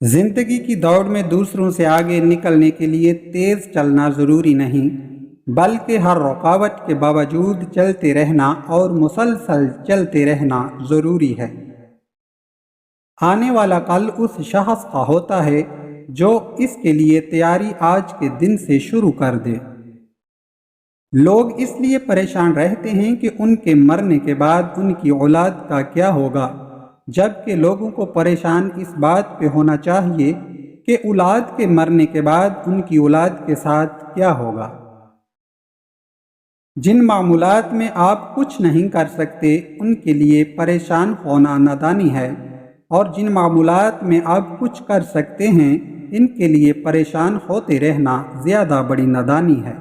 زندگی کی دوڑ میں دوسروں سے آگے نکلنے کے لیے تیز چلنا ضروری نہیں، بلکہ ہر رکاوٹ کے باوجود چلتے رہنا اور مسلسل چلتے رہنا ضروری ہے۔ آنے والا کل اس شخص کا ہوتا ہے جو اس کے لیے تیاری آج کے دن سے شروع کر دے۔ لوگ اس لیے پریشان رہتے ہیں کہ ان کے مرنے کے بعد ان کی اولاد کا کیا ہوگا، جبکہ لوگوں کو پریشان اس بات پہ ہونا چاہیے کہ اولاد کے مرنے کے بعد ان کی اولاد کے ساتھ کیا ہوگا۔ جن معاملات میں آپ کچھ نہیں کر سکتے ان کے لیے پریشان ہونا نادانی ہے، اور جن معاملات میں آپ کچھ کر سکتے ہیں ان کے لیے پریشان ہوتے رہنا زیادہ بڑی نادانی ہے۔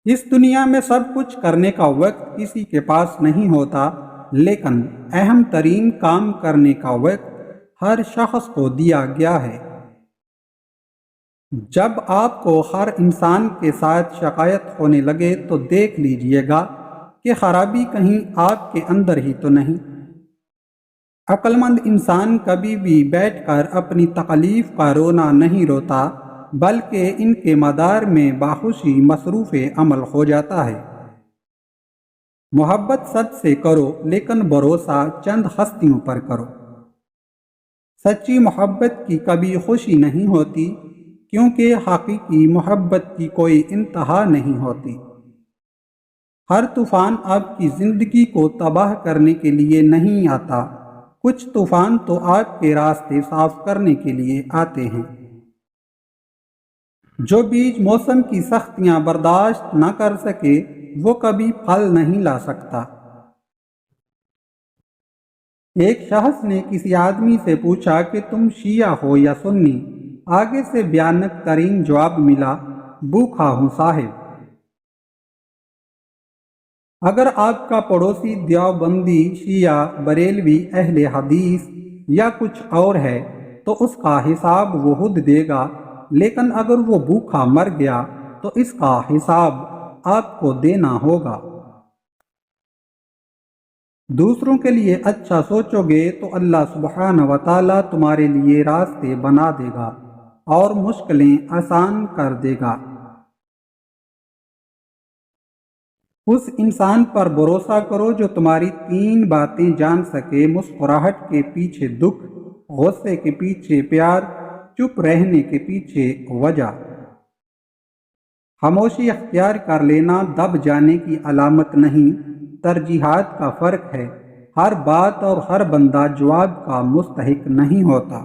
اس دنیا میں سب کچھ کرنے کا وقت کسی کے پاس نہیں ہوتا، لیکن اہم ترین کام کرنے کا وقت ہر شخص کو دیا گیا ہے۔ جب آپ کو ہر انسان کے ساتھ شکایت ہونے لگے تو دیکھ لیجئے گا کہ خرابی کہیں آپ کے اندر ہی تو نہیں۔ عقل مند انسان کبھی بھی بیٹھ کر اپنی تکلیف کا رونا نہیں روتا، بلکہ ان کے مدار میں باخوشی مصروف عمل ہو جاتا ہے۔ محبت سب سے کرو، لیکن بھروسہ چند ہستیوں پر کرو۔ سچی محبت کی کبھی خوشی نہیں ہوتی، کیونکہ حقیقی محبت کی کوئی انتہا نہیں ہوتی۔ ہر طوفان آپ کی زندگی کو تباہ کرنے کے لیے نہیں آتا، کچھ طوفان تو آپ کے راستے صاف کرنے کے لیے آتے ہیں۔ جو بیج موسم کی سختیاں برداشت نہ کر سکے وہ کبھی پھل نہیں لا سکتا۔ ایک شخص نے کسی آدمی سے پوچھا کہ تم شیعہ ہو یا سنی؟ آگے سے بھیانک ترین جواب ملا، بھوکھا ہوں صاحب۔ اگر آپ کا پڑوسی دیوبندی، شیعہ، بریلوی، اہل حدیث یا کچھ اور ہے تو اس کا حساب وہ خود دے گا، لیکن اگر وہ بھوکھا مر گیا تو اس کا حساب آپ کو دینا ہوگا۔ دوسروں کے لیے اچھا سوچو گے تو اللہ سبحانہ و تعالیٰ تمہارے لیے راستے بنا دے گا اور مشکلیں آسان کر دے گا۔ اس انسان پر بھروسہ کرو جو تمہاری 3 باتیں جان سکے: مسکراہٹ کے پیچھے دکھ، غصے کے پیچھے پیار، چپ رہنے کے پیچھے وجہ۔ خاموشی اختیار کر لینا دب جانے کی علامت نہیں، ترجیحات کا فرق ہے۔ ہر بات اور ہر بندہ جواب کا مستحق نہیں ہوتا۔